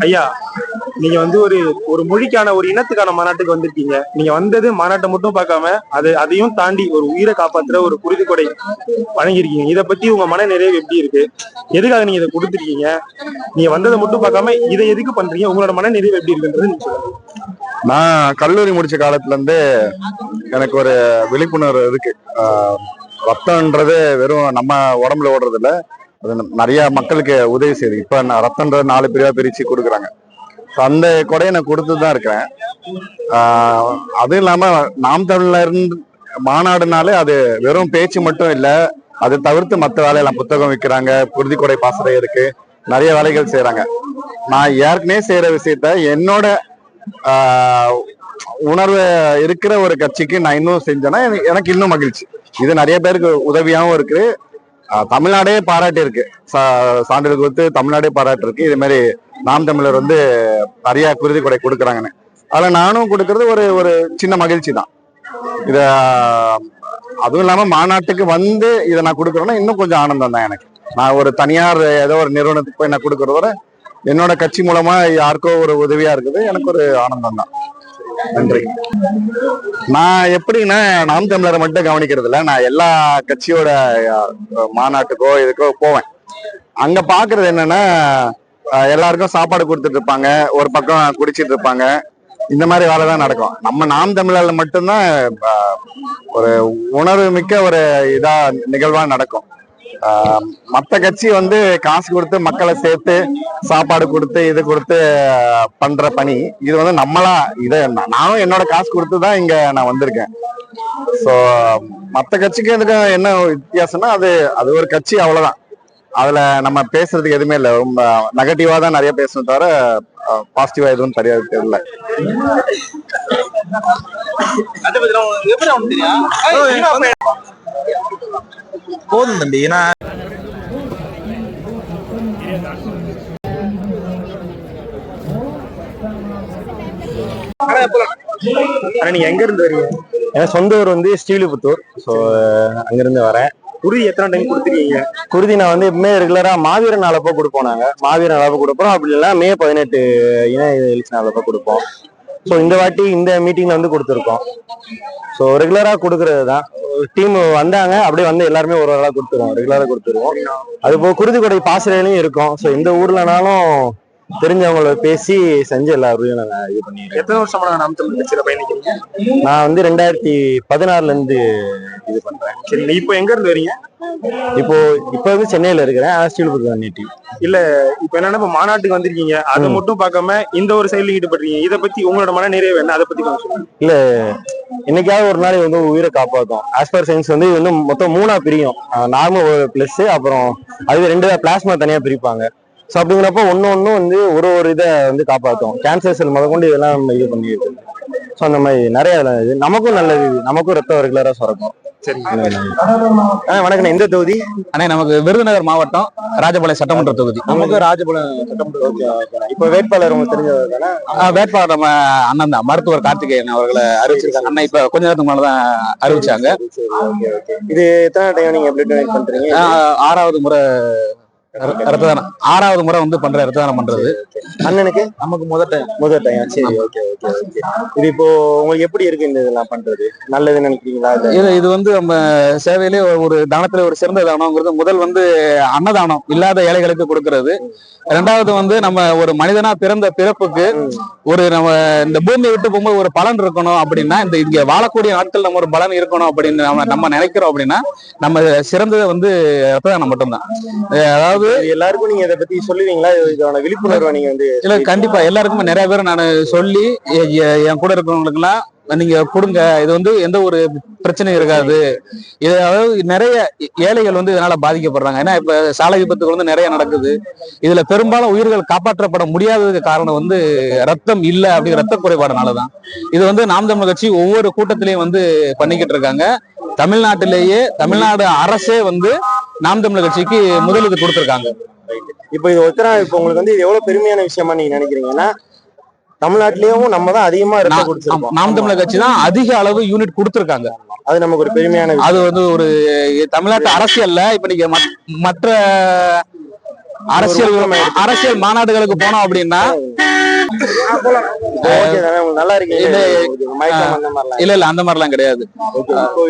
ஐயா, நீங்க வந்து ஒரு ஒரு மொழிக்கான ஒரு இனத்துக்கான மாநாட்டுக்கு வந்திருக்கீங்க. நீங்க வந்தது மாநாட்டை மட்டும் பார்க்காம அதையும் தாண்டி ஒரு உயிரை காப்பாத்துற ஒரு குருதிக்கொடை வழங்கியிருக்கீங்க. இதை பத்தி உங்க மன நிறைவு எப்படி இருக்கு? எதுக்காக நீங்க இதை கொடுத்துருக்கீங்க? நீங்க வந்ததை மட்டும் பார்க்காம இதை எதுக்கு பண்றீங்க? உங்களோட மன நிறைவு எப்படி இருக்குன்றது நீங்க சொல்லுங்க. நான் கல்லூரி முடிச்ச காலத்துல இருந்து எனக்கு ஒரு விழிப்புணர்வு இருக்கு. ரத்தம்ன்றது வெறும் நம்ம உடம்புல ஓடுறது இல்ல, அது நிறைய மக்களுக்கு உதவி செய்யுது. இப்ப ரத்தம்ன்றது 4 பிரிவா பிரிச்சு கொடுக்குறாங்க. அந்த கொடையை நான் கொடுத்துதான் இருக்கிறேன். அதுவும் இல்லாம நாம் தமிழ்ல இருந்து மாநாடுனாலே அது வெறும் பேச்சு மட்டும் இல்ல, அதை தவிர்த்து மற்ற வேலையெல்லாம் புத்தகம் விற்கிறாங்க, குருதி கொடை பாசறை இருக்கு, நிறைய வேலைகள் செய்யறாங்க. நான் ஏற்கனவே செய்யற விஷயத்த என்னோட உணர்வு இருக்கிற ஒரு கட்சிக்கு நான் இன்னும் செஞ்சேன்னா எனக்கு இன்னும் மகிழ்ச்சி. இது நிறைய பேருக்கு உதவியாகவும் இருக்கு. தமிழ்நாடே பாராட்டி இருக்கு, சான்றிதழ் கொடுத்து தமிழ்நாடே பாராட்டி இருக்கு. இது மாதிரி நாம் தமிழர் வந்து நிறைய குருதி கொடை கொடுக்குறாங்கன்னு. அதில் நானும் கொடுக்கறது ஒரு ஒரு சின்ன மகிழ்ச்சி தான். அதுவும் இல்லாம மாநாட்டுக்கு வந்து இதை நான் கொடுக்குறேன்னா இன்னும் கொஞ்சம் ஆனந்தம் தான் எனக்கு. நான் ஒரு தனியார் ஏதோ ஒரு நிறுவனத்துக்கு போய் நான் கொடுக்கறத விட என்னோட கட்சி மூலமா யாருக்கோ ஒரு உதவியா இருக்குது, எனக்கு ஒரு ஆனந்தம் தான். நன்றி. நான் எப்படின்னா நாம் தமிழரை மட்டும் கவனிக்கிறது இல்லை, நான் எல்லா கட்சியோட மாநாட்டுக்கோ இதுக்கோ போவேன். அங்க பாக்குறது என்னன்னா எல்லாருக்கும் சாப்பாடு கொடுத்துட்டு இருப்பாங்க, ஒரு பக்கம் குடிச்சிட்டு இருப்பாங்க, இந்த மாதிரி வேலை தான் நடக்கும். நம்ம நாம் தமிழர்ல மட்டும்தான் ஒரு உணர்வு மிக்க ஒரு இதா நிகழ்வா நடக்கும். மற்ற கட்சி வந்து காசு கொடுத்து மக்களை சேர்த்து சாப்பாடு கொடுத்து இது கொடுத்து பண்ற பணி. இது வந்து நம்மளா நானும் என்னோட காசு கொடுத்துதான் இங்க நான் வந்திருக்கேன். சோ மற்ற கட்சிக்கு எதுக்கு என்ன வித்தியாசம்னா அது ஒரு கட்சி, அவ்வளவுதான். அதுல நம்ம பேசுறதுக்கு எதுவுமே இல்லை. ரொம்ப நெகட்டிவா தான் நிறைய பேசணும், தவிர பாசிட்டிவா எதுவும் தெரியாது. தெரியல. போதும் தம்பி. நீங்க எங்க இருந்து வரீங்க? என் சொந்த ஊர் வந்து ஸ்ரீவில்லிபுத்தூர். ஸோ அங்கிருந்து வரேன். குருதி எத்தனை டைம் கொடுத்துருக்கீங்க? குருதி நான் வந்து எப்பவுமே ரெகுலரா மாவீர நாளப்போ கொடுப்போம். மாவீர நாளப்போ கொடுப்போம். அப்படி இல்லைன்னா மே 18 இன எழுச்சி நாளப்போ கொடுப்போம். ஸோ இந்த வாட்டி இந்த மீட்டிங்ல வந்து கொடுத்துருக்கோம். ஸோ ரெகுலரா கொடுக்கறது தான். டீம் வந்தாங்க, அப்படியே வந்து எல்லாருமே ஒரு ஆளா கொடுத்துருவோம், ரெகுலரா கொடுத்துருவோம். அது போக குருதி கொடை பாசறையிலையும் இருக்கும். ஸோ எந்த ஊர்லனாலும் தெரிஞ்சவங்கள பேசி செஞ்சு எல்லாரும் நாங்கள் இது பண்ணிடுறோம். எத்தனை வருஷமா நாம் தமிழ் கட்சியில பயணிக்கிறீங்க? நான் வந்து 2016 இருந்து இது பண்றேன். சரி, இப்போ எங்க இருந்து வரீங்க? இப்போ வந்து சென்னையில இருக்கிறேன். ஸ்ரீவில்லிபுத்தூர் நேட்டிவ். இல்ல, இப்ப என்னன்னா இப்ப மாநாட்டுக்கு வந்திருக்கீங்க, அதை மட்டும் பார்க்காம இந்த ஒரு செயலில் ஈடுபடுறீங்க. இதை பத்தி உங்களோட மன நிறைவு என்ன? அதை பத்தி கொஞ்சம் சொல்லுங்க. இல்ல, என்னைக்காவது ஒரு நாள் வந்து உயிரை காப்பாற்றும். ஆஸ்பர் சயின்ஸ் வந்து இது வந்து மொத்தம் 3ஆ பிரியும். நார்மல் பிளஸ், அப்புறம் அது 2 பிளாஸ்மா தனியா பிரிப்பாங்க. ஸோ அப்படிங்கிறப்ப ஒன்னும் வந்து ஒரு இதை வந்து காப்பாற்றும். கேன்சர் செல் முதற்கொண்டு இதெல்லாம் நம்ம இது பண்ணிட்டு. ஸோ அந்த மாதிரி நிறைய இது நமக்கும் நல்லது. நமக்கும் ரத்தம் ரெகுலரா சுரக்கும். சரி, வணக்கம். இந்த தொகுதி அண்ணே நமக்கு விருதுநகர் மாவட்டம் ராஜபாளையம் சட்டமன்ற தொகுதி. நமக்கு ராஜபாளையம் சட்டமன்ற தொகுதி. இப்போ வேட்பாளர் உங்களுக்கு தெரிஞ்சது தானே? வேட்பாளர் நம்ம அண்ணன் தான், மருத்துவர் கார்த்திகேயன் அவர்களை அறிவிச்சிருக்காங்க. அண்ணா இப்ப கொஞ்ச நேரத்துக்கு மேலதான் அறிவிச்சாங்க. இது எத்தனை டைம் நீங்க எப்படி பண்றீங்க? 6வது முறை ரத்ததானம். 6வது முறை வந்து பண்ற ரத்ததானம் பண்றது. அண்ணனுக்கு நமக்கு முதல் டைம். சரி, ஓகே. இது இப்போ உங்களுக்கு எப்படி இருக்கு இந்த இதெல்லாம் பண்றது? நல்லதுன்னு நினைக்கிறீங்களா? இது வந்து நம்ம சேவையிலே ஒரு தானத்துல ஒரு சிறந்த தானம்ங்கிறது. முதல் வந்து அன்னதானம், இல்லாத ஏழைகளுக்கு கொடுக்கறது. 2வது வந்து நம்ம ஒரு மனிதனா பிறந்த பிறப்புக்கு ஒரு நம்ம இந்த பூமியை விட்டு போகும்போது ஒரு பலன் இருக்கணும் அப்படின்னா, இந்த இங்க வாழக்கூடிய நாட்கள் நம்ம ஒரு பலன் இருக்கணும் அப்படின்னு நம்ம நினைக்கிறோம் அப்படின்னா, நம்ம சிறந்தது வந்து ரத்ததானம் மட்டும்தான். அதாவது எல்லாருக்கும் நீங்க இதை பத்தி சொல்லுவீங்களா? இதோட விழிப்புணர்வை நீங்க வந்து? இல்ல, கண்டிப்பா எல்லாருக்குமே நிறைய பேர் நான் சொல்லி என் கூட இருக்கிறவங்களுக்கு எல்லாம் நீங்க கொடுங்க, இது வந்து எந்த ஒரு பிரச்சனையும் இருக்காது. இது அதாவது நிறைய ஏழைகள் வந்து இதனால பாதிக்கப்படுறாங்க. ஏன்னா இப்ப சாலை விபத்துகள் வந்து நிறைய நடக்குது. இதுல பெரும்பாலும் உயிர்கள் காப்பாற்றப்பட முடியாததுக்கு காரணம் வந்து ரத்தம் இல்ல, அப்படிங்கிற ரத்த குறைபாடுனாலதான். இது வந்து நாம் தமிழர் கட்சி ஒவ்வொரு கூட்டத்திலையும் வந்து பண்ணிக்கிட்டு இருக்காங்க. தமிழ்நாட்டிலேயே தமிழ்நாடு அரசே வந்து நாம் தமிழர் கட்சிக்கு முதலிடம் கொடுத்திருக்காங்க. இப்போ இது ஒருத்தரா இப்போ உங்களுக்கு வந்து இது எவ்வளவு பெருமையான விஷயமா நீங்க நினைக்கிறீங்கன்னா? தமிழ்நாட்டிலயும் நம்ம தான் அதிகமா ரத்தம் நாம் கொடுத்துருக்கோம். தமிழர் கட்சி தான் அதிக அளவு யூனிட் கொடுத்திருக்காங்க. அது நமக்கு ஒரு பெருமையான அது வந்து ஒரு தமிழ்நாட்டு அரசியல்ல இப்ப நீங்க மற்ற அரசியல் மாநாடுகளுக்கு போனோம் அப்படின்னா நல்லா இருக்கு. இல்ல அந்த மாதிரி எல்லாம் கிடையாது.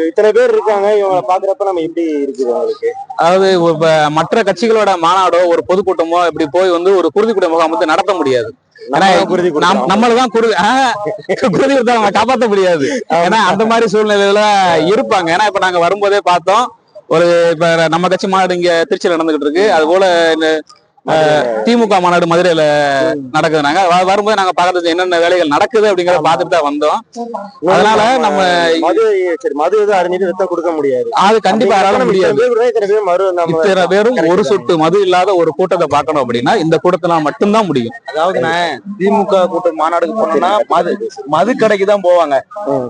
இத்தனை பேர் இருக்காங்க, இவங்களை பாக்குறப்ப நம்ம எப்படி இருக்குது அவங்களுக்கு? அதாவது மற்ற கட்சிகளோட மாநாடோ ஒரு பொதுக்கூட்டமோ இப்படி போய் வந்து ஒரு குருதி கூட்ட முகாம் வந்து நடத்த முடியாது. நம்மளதான் குருதி கொடுத்தா அவங்க காப்பாற்ற முடியாது. ஏன்னா அந்த மாதிரி சூழ்நிலையில இருப்பாங்க. ஏன்னா இப்ப நாங்க வரும்போதே பார்த்தோம், ஒரு இப்ப நம்ம கட்சி மாநாடு இங்க திருச்சியில நடந்துகிட்டு இருக்கு. அது போல திமுக மாநாடு மதுரையில நடக்குது. நாங்க வரும்போது நாங்க பாக்குறது என்னென்ன வேலைகள் நடக்குது அப்படிங்கறத பாத்துட்டு தான் வந்தோம். அதனால நம்ம மது அறிஞ்சிட்டு ரத்தம் கொடுக்க முடியாது. அது கண்டிப்பா யாரால முடியாது. இத்தனை பேரும் ஒரு சொட்டு மது இல்லாத ஒரு கூட்டத்தை பார்க்கணும் அப்படின்னா இந்த கூட்டத்தினால மட்டும்தான் முடியும். அதாவது திமுக கூட்ட மாநாடுக்கு போனோம்னா மது கடைக்கு தான் போவாங்க.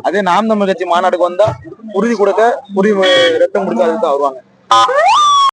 அதே நாம் தமிழர் கட்சி மாநாடுக்கு வந்தா உறுதி கொடுக்க ரத்தம் கொடுக்க அதுக்கு தான் வருவாங்க.